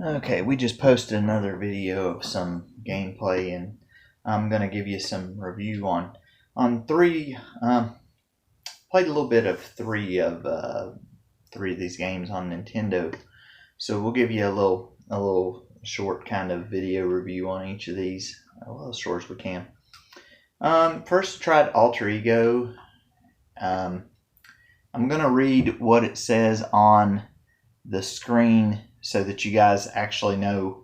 Okay, we just posted another video of some gameplay, and I'm gonna give you some review on three. Played a little bit of three of these games on Nintendo, so we'll give you a little short kind of video review on each of these, well, as short as we can. First, tried Alter Ego. Um, I'm gonna read what it says on the screen so that you guys actually know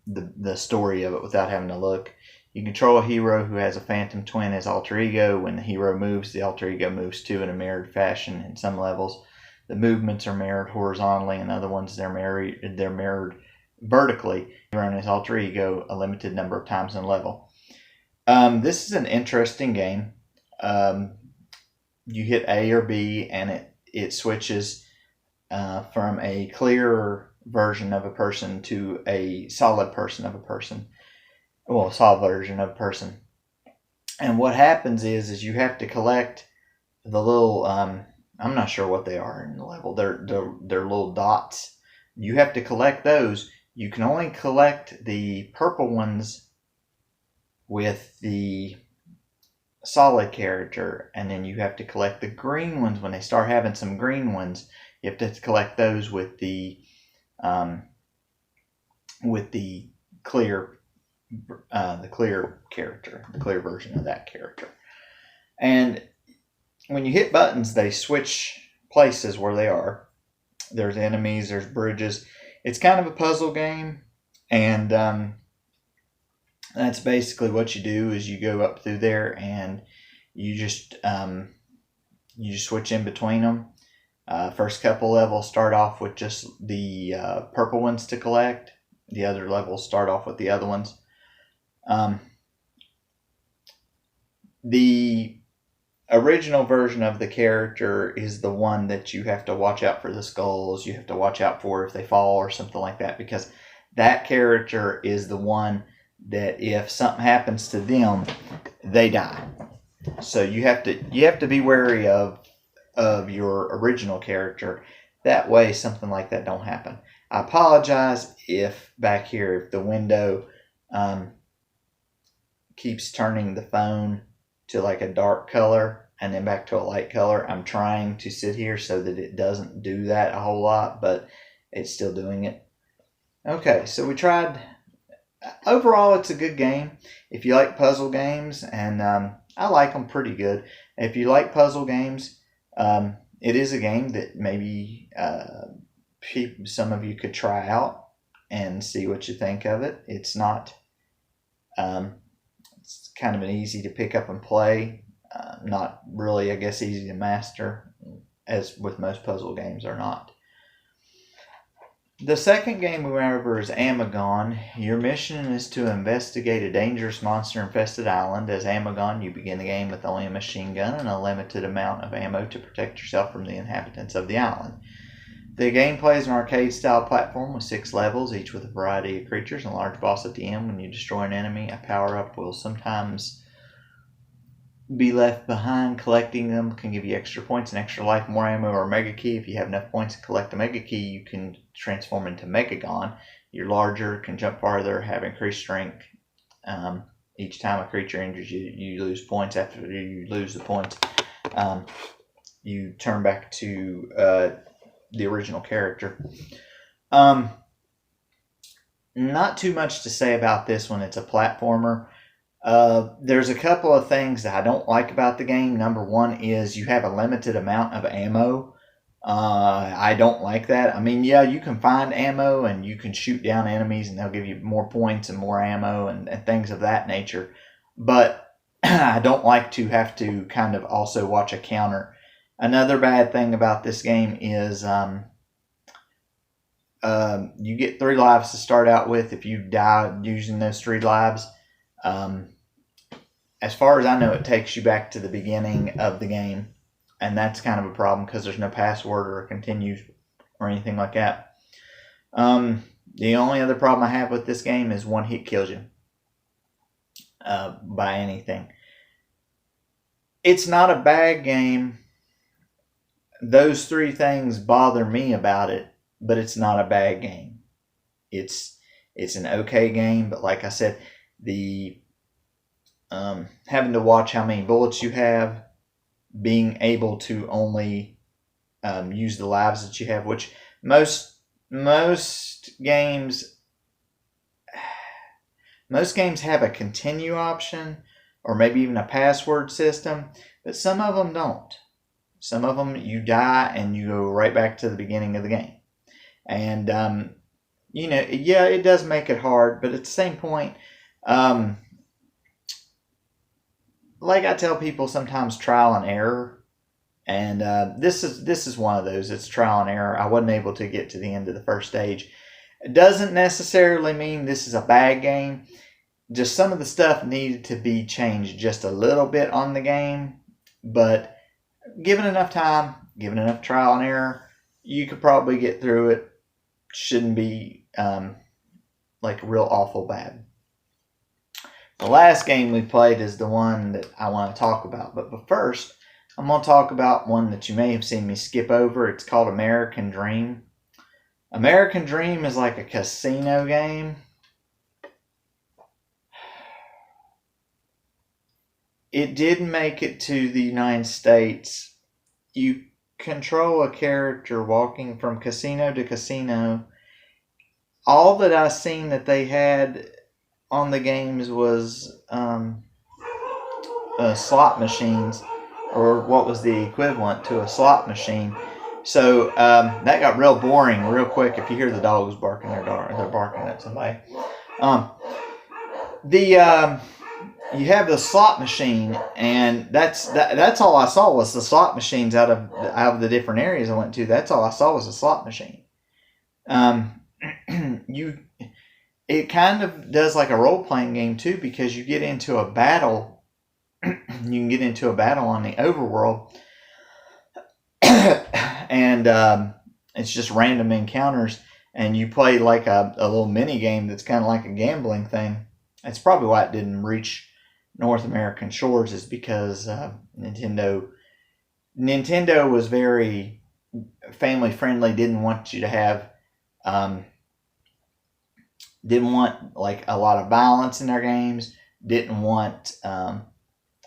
the story of it without having to look. You control a hero who has a phantom twin as alter ego. When the hero moves, the alter ego moves too in a mirrored fashion. In some levels, the movements are mirrored horizontally, and other ones they're mirrored vertically. You run as alter ego a limited number of times in a level. This is an interesting game. You hit A or B, and it switches from a clear version of a person to a solid person of a person. Well, a solid version of a person. And what happens is you have to collect the little. I'm not sure what they are in the level. They're little dots. You have to collect those. You can only collect the purple ones with the solid character, and then you have to collect the green ones when they start having some green ones. You have to collect those with the clear character, the clear version of that character. And when you hit buttons, they switch places where they are. There's enemies, there's bridges. It's kind of a puzzle game, and that's basically what you do. Is you go up through there and you just switch in between them. First couple levels start off with just the purple ones to collect. The other levels start off with the other ones. The original version of the character is the one that you have to watch out for the skulls. You have to watch out for if they fall or something like that, because that character is the one that if something happens to them, they die. So you have to be wary of your original character. That way something like that don't happen. I apologize if back here, if the window keeps turning the phone to like a dark color and then back to a light color. I'm trying to sit here so that it doesn't do that a whole lot, but it's still doing it. Okay, so we tried. Overall, it's a good game. If you like puzzle games, and I like them pretty good. If you like puzzle games, it is a game that maybe some of you could try out and see what you think of it. It's not. It's kind of an easy to pick up and play. Not really, I guess, easy to master, as with most puzzle games are not. The second game we went over is Amagon. Your mission is to investigate a dangerous monster-infested island. As Amagon, you begin the game with only a machine gun and a limited amount of ammo to protect yourself from the inhabitants of the island. The gameplay is an arcade-style platform with 6 levels, each with a variety of creatures and a large boss at the end. When you destroy an enemy, a power-up will sometimes be left behind. Collecting them can give you extra points and extra life, more ammo, or a mega key. If you have enough points to collect a mega key, you can transform into Megagon. You're larger, can jump farther, have increased strength. Each time a creature injures you, you lose points. After you lose the points, you turn back to the original character. Not too much to say about this one. It's a platformer. There's a couple of things that I don't like about the game. Number one is you have a limited amount of ammo. I don't like that. I mean, yeah, you can find ammo and you can shoot down enemies and they'll give you more points and more ammo and things of that nature. But I don't like to have to kind of also watch a counter. Another bad thing about this game is you get 3 lives to start out with. If you die using those 3 lives, as far as I know, it takes you back to the beginning of the game, and that's kind of a problem because there's no password or continue or anything like that. The only other problem I have with this game is one hit kills you by anything. It's not a bad game. Those 3 things bother me about it, but it's not a bad game. It's an okay game, but like I said, the having to watch how many bullets you have, being able to only use the lives that you have, which most games have a continue option or maybe even a password system, but some of them don't. Some of them you die and you go right back to the beginning of the game. And yeah, it does make it hard, but at the same point, like I tell people sometimes, trial and error, and this is one of those. It's trial and error. I wasn't able to get to the end of the first stage. It doesn't necessarily mean this is a bad game. Just some of the stuff needed to be changed just a little bit on the game, but given enough time, given enough trial and error, you could probably get through it. Shouldn't be like real awful bad. The last game we played is the one that I want to talk about. But first, I'm going to talk about one that you may have seen me skip over. It's called American Dream. American Dream is like a casino game. It did make it to the United States. You control a character walking from casino to casino. All that I seen that they had on the games was slot machines, or what was the equivalent to a slot machine. So that got real boring real quick. If you hear the dogs barking, they're barking at somebody. You have the slot machine, and that's all I saw was the slot machines out of the different areas I went to. That's all I saw was a slot machine. It kind of does like a role-playing game too, because you get into a battle. You can get into a battle on the overworld, and it's just random encounters, and you play like a little mini game that's kind of like a gambling thing. That's probably why it didn't reach North American shores, is because Nintendo was very family friendly. Didn't want you to have didn't want like a lot of violence in their games. Didn't want a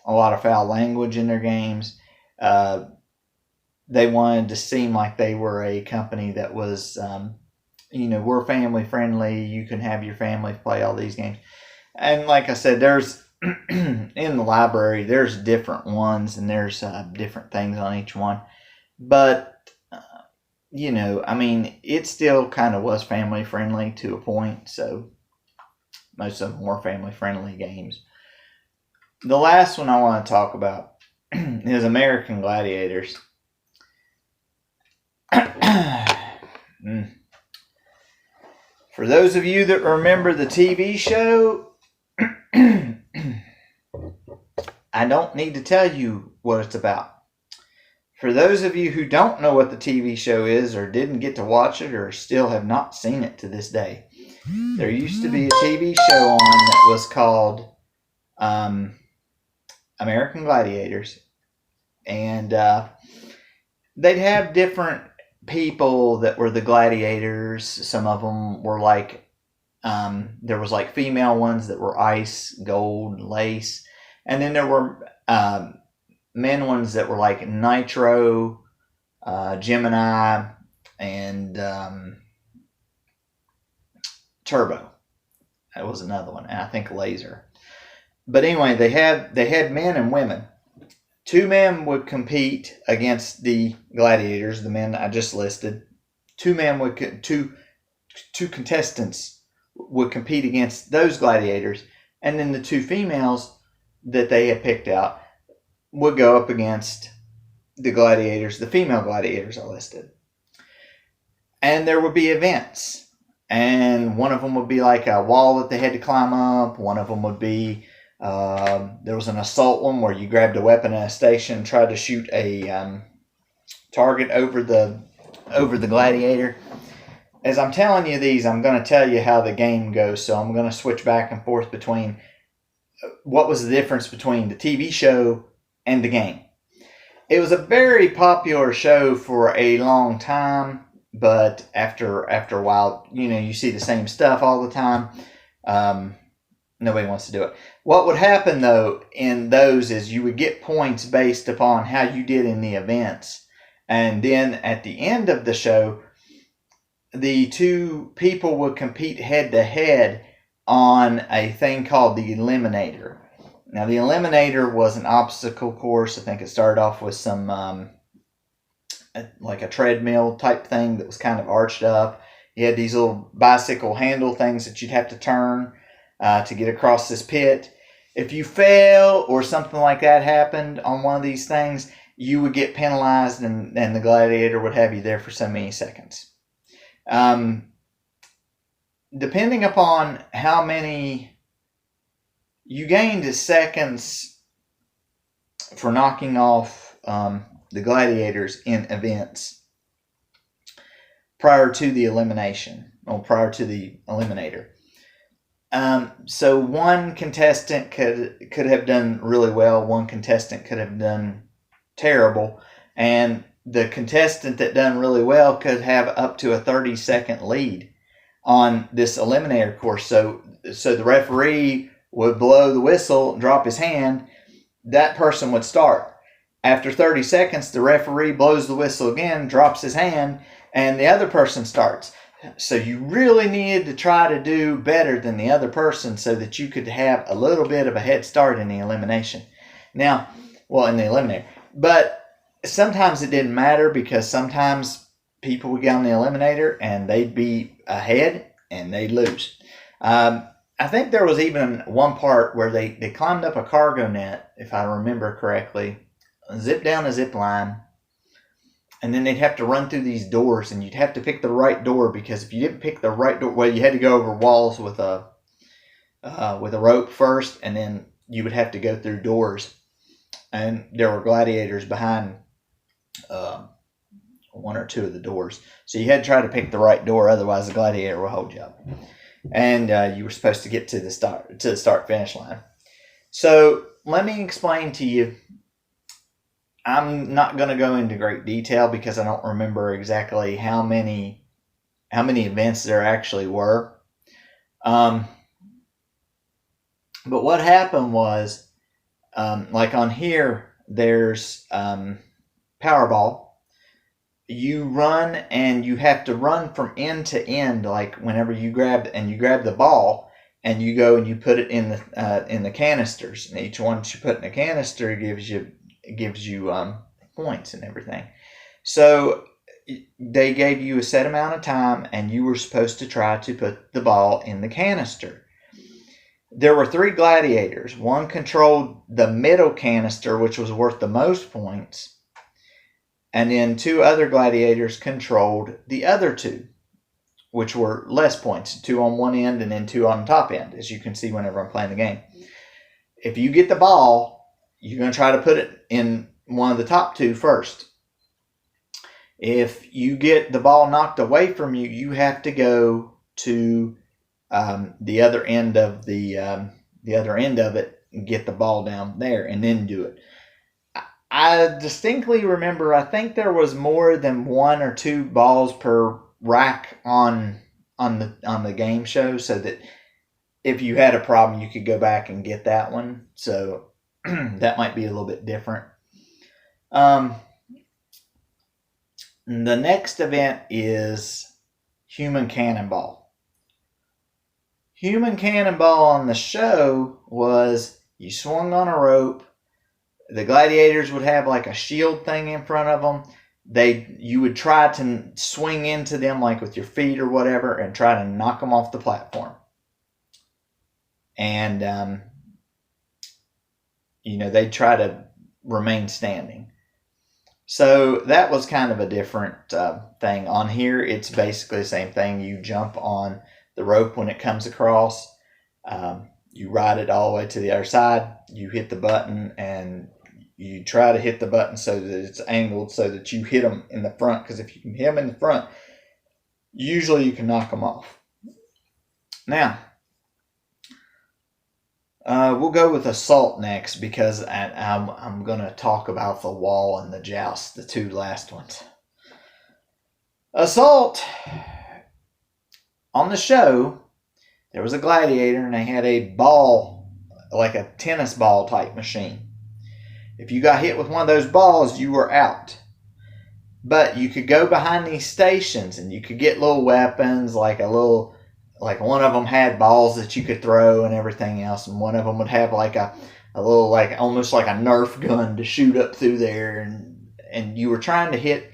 lot of foul language in their games. They wanted to seem like they were a company that was we're family friendly. You can have your family play all these games. And like I said, there's in the library, there's different ones, and there's different things on each one. But, it still kind of was family friendly to a point. So most of them were family friendly games. The last one I want to talk about is American Gladiators. For those of you that remember the TV show, I don't need to tell you what it's about. For those of you who don't know what the TV show is, or didn't get to watch it, or still have not seen it to this day, there used to be a TV show on that was called American Gladiators. And they'd have different people that were the gladiators. Some of them were like, there was like female ones that were ice, gold, lace. And then there were men ones that were like Nitro, Gemini, and Turbo. That was another one. And I think Laser. But anyway, they had men and women. Two men would compete against the gladiators, the men I just listed. Two contestants would compete against those gladiators, and then the two females that they had picked out would go up against the gladiators, the female gladiators I listed. And there would be events, and one of them would be like a wall that they had to climb up. One of them would be there was an assault one where you grabbed a weapon at a station and tried to shoot a target over the gladiator. As I'm telling you these, I'm going to tell you how the game goes, so I'm going to switch back and forth between what was the difference between the TV show and the game. It was a very popular show for a long time, but after a while, you see the same stuff all the time. Nobody wants to do it. What would happen though in those is you would get points based upon how you did in the events, and then at the end of the show, the two people would compete head to head on a thing called the Eliminator. Now, the Eliminator was an obstacle course. I think it started off with some like a treadmill type thing that was kind of arched up. You had these little bicycle handle things that you'd have to turn to get across this pit. If you fail or something like that happened on one of these things, you would get penalized, and the gladiator would have you there for so many seconds. Depending upon how many you gained seconds for knocking off the gladiators in events prior to the elimination, or prior to the eliminator. So one contestant could have done really well, one contestant could have done terrible, and the contestant that done really well could have up to a 30-second lead on this eliminator course. So the referee would blow the whistle, drop his hand, that person would start. After 30 seconds, the referee blows the whistle again, drops his hand, and the other person starts. So you really needed to try to do better than the other person so that you could have a little bit of a head start in the elimination. Now, in the eliminator. But sometimes it didn't matter, because sometimes people would get on the eliminator and they'd be ahead and they'd lose. I think there was even one part where they climbed up a cargo net, if I remember correctly, zipped down a zip line, and then they'd have to run through these doors, and you'd have to pick the right door, because if you didn't pick the right door, you had to go over walls with a rope first, and then you would have to go through doors. And there were gladiators behind one or two of the doors. So you had to try to pick the right door, otherwise the gladiator will hold you up. And you were supposed to get to the start finish line. So let me explain to you. I'm not going to go into great detail because I don't remember exactly how many events there actually were. But what happened was, like on here, there's Powerball. You run, and you have to run from end to end. Like whenever you grab the ball, and you go and you put it in the canisters, and each one that you put in a canister gives you points and everything. So they gave you a set amount of time, and you were supposed to try to put the ball in the canister. There were 3 gladiators. One controlled the middle canister, which was worth the most points. And then 2 other gladiators controlled the other 2, which were less points. 2 on one end and then 2 on the top end, as you can see whenever I'm playing the game. If you get the ball, you're going to try to put it in one of the top 2 first. If you get the ball knocked away from you, you have to go to the other end of it and get the ball down there and then do it. I distinctly remember, I think there was more than 1 or 2 balls per rack on the game show, so that if you had a problem, you could go back and get that one. So that might be a little bit different. The next event is Human Cannonball. Human Cannonball on the show was you swung on a rope. The gladiators would have like a shield thing in front of them. You would try to swing into them like with your feet or whatever and try to knock them off the platform. And, they'd try to remain standing. So that was kind of a different thing. On here, it's basically the same thing. You jump on the rope when it comes across. You ride it all the way to the other side. You hit the button, and you try to hit the button so that it's angled so that you hit them in the front. Because if you can hit them in the front, usually you can knock them off. Now, we'll go with Assault next, because I'm going to talk about the Wall and the Joust, the 2 last ones. Assault, on the show, there was a gladiator and they had a ball, like a tennis ball type machine. If you got hit with one of those balls, you were out. But you could go behind these stations and you could get little weapons, like one of them had balls that you could throw and everything else, and one of them would have like a little, like almost like a Nerf gun to shoot up through there, and you were trying to hit.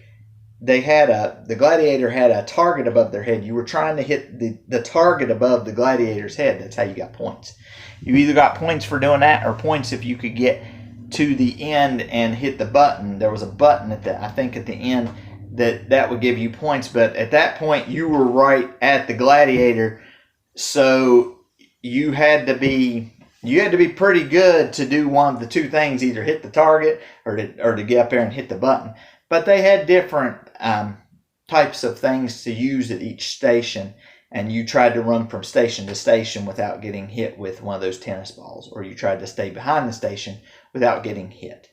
The gladiator had a target above their head. You were trying to hit the target above the gladiator's head. That's how you got points. You either got points for doing that or points if you could get to the end and hit the button. There was a button at the end that would give you points, but at that point you were right at the gladiator, so you had to be pretty good to do one of the two things, either hit the target or to get up there and hit the button. But they had different types of things to use at each station, and you tried to run from station to station without getting hit with one of those tennis balls, or you tried to stay behind the station without getting hit.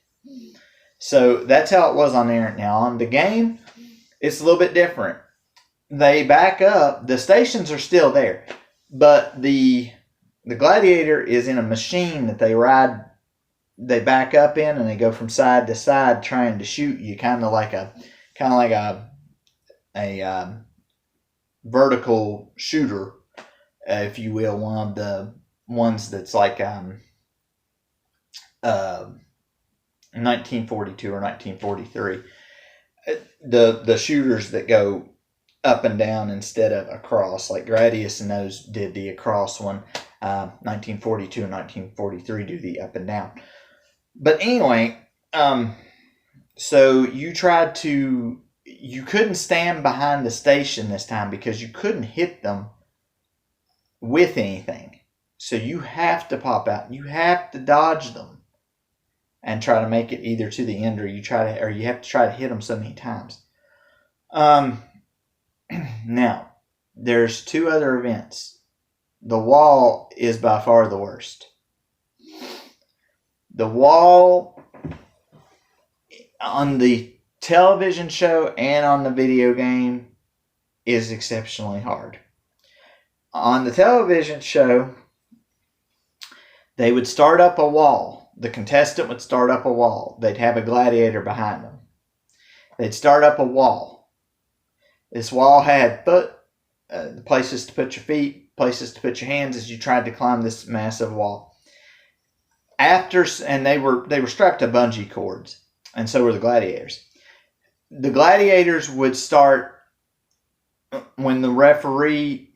So that's how it was on there. Now on the game, it's a little bit different. They back up. The stations are still there, but the gladiator is in a machine that they ride. They back up in and they go from side to side trying to shoot you, kind of like a vertical shooter, if you will. One of the ones that's like 1942 or 1943. The shooters that go up and down instead of across, like Gradius and those did the across one. 1942 and 1943 do the up and down. But anyway, so you couldn't stand behind the station this time because you couldn't hit them with anything. So you have to pop out. You have to dodge them and try to make it either to the end, or you have to try to hit them so many times. Now, there's two other events. The wall is by far the worst. The wall on the television show and on the video game is exceptionally hard. On the television show, they would start up a wall. The contestant would start up a wall. They'd have a gladiator behind them. They'd start up a wall. This wall had places to put your feet, places to put your hands as you tried to climb this massive wall. And they were strapped to bungee cords, and so were the gladiators. The gladiators would start when the referee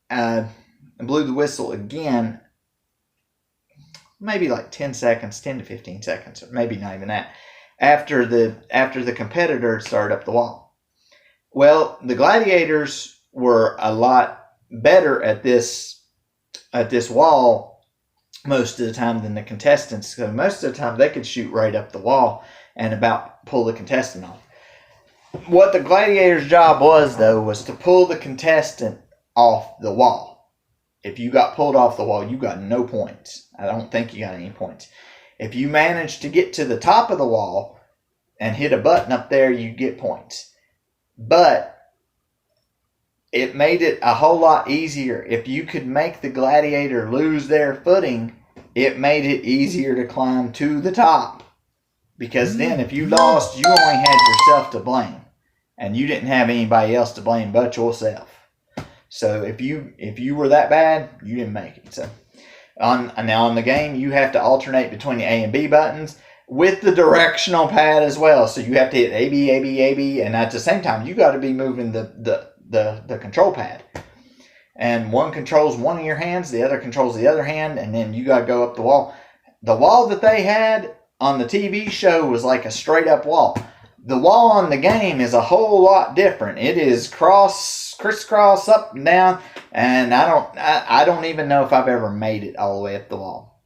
blew the whistle again, maybe like 10 seconds, 10 to 15 seconds, or maybe not even that, after the competitor started up the wall. Well, the gladiators were a lot better at this wall most of the time than the contestants. So most of the time they could shoot right up the wall and about pull the contestant off. What the gladiator's job was, though, was to pull the contestant off the wall. If you got pulled off the wall, you got no points. I don't think you got any points. If you managed to get to the top of the wall and hit a button up there, you get points. But it made it a whole lot easier. If you could make the gladiator lose their footing, it made it easier to climb to the top. Because then if you lost, you only had yourself to blame. And you didn't have anybody else to blame but yourself. So if you were that bad, you didn't make it. So now on the game, you have to alternate between the A and B buttons with the directional pad as well. So you have to hit A, B, A, B, A, B. And at the same time, you got to be moving the control pad. And one controls one of your hands, the other controls the other hand, and then you got to go up the wall. The wall that they had on the TV show was like a straight up wall. The wall on the game is a whole lot different. It is crisscross up and down, and I don't even know if I've ever made it all the way up the wall.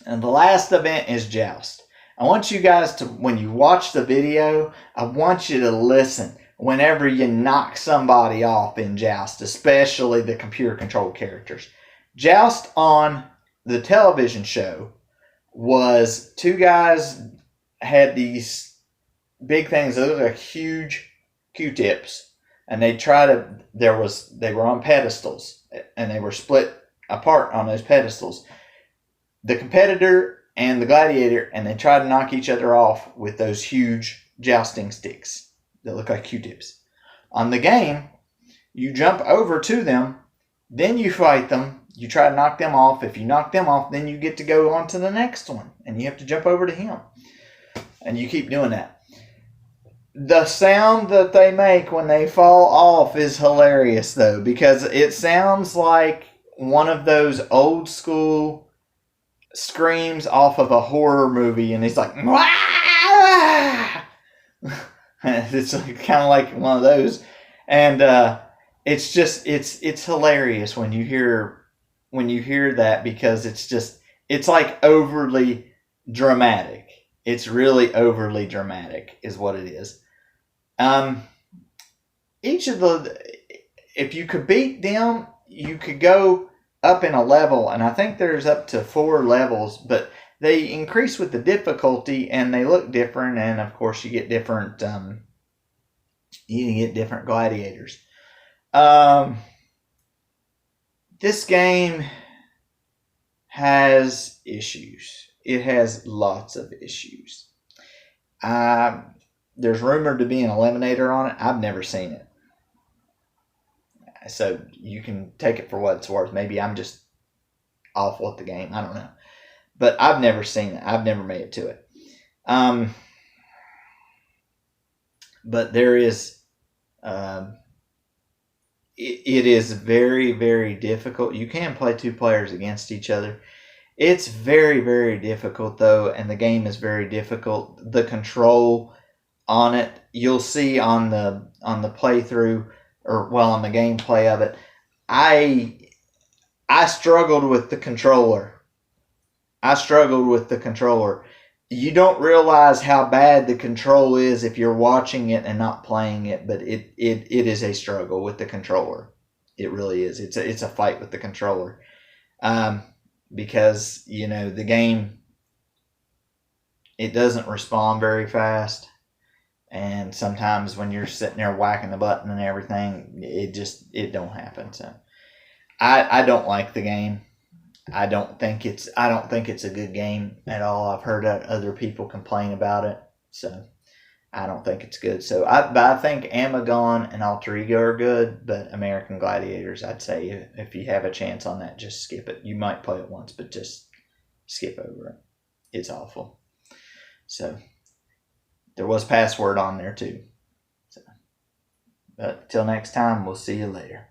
And the last event is Joust. I want you guys to, when you watch the video, I want you to listen whenever you knock somebody off in Joust, especially the computer controlled characters. Joust on the television show was two guys had these big things. They looked like huge Q-tips, and they were on pedestals, and they were split apart on those pedestals. The competitor and the gladiator, and they tried to knock each other off with those huge jousting sticks that look like Q-tips. On the game, you jump over to them, then you fight them. You try to knock them off. If you knock them off, then you get to go on to the next one, and you have to jump over to him. And you keep doing that. The sound that they make when they fall off is hilarious, though, because it sounds like one of those old school screams off of a horror movie, and it's like, wah! It's like, kind of like one of those, and it's just it's hilarious when you hear that, because it's like overly dramatic. It's really overly dramatic, is what it is. If you could beat them, you could go up in a level, and I think there's up to 4 levels, but they increase with the difficulty, and they look different, and of course you get different gladiators. This game has issues. It has lots of issues. There's rumored to be an eliminator on it. I've never seen it. So you can take it for what it's worth. Maybe I'm just awful at the game. I don't know. But I've never seen it. I've never made it to it. But there is... it is very, very difficult. You can play 2 players against each other. It's very, very difficult, though, and the game is very difficult. The control on it, you'll see on the playthrough, on the gameplay of it. I struggled with the controller. You don't realize how bad the control is if you're watching it and not playing it, but it is a struggle with the controller. It really is. It's a fight with the controller. Because, the game, it doesn't respond very fast. And sometimes when you're sitting there whacking the button and everything, it don't happen. So I don't like the game. I don't think it's a good game at all. I've heard other people complain about it, so I don't think it's good. So I think Amagon and Alter Ego are good, but American Gladiators, I'd say if you have a chance on that, just skip it. You might play it once, but just skip over it. It's awful. So there was Password on there too. So, but till next time, we'll see you later.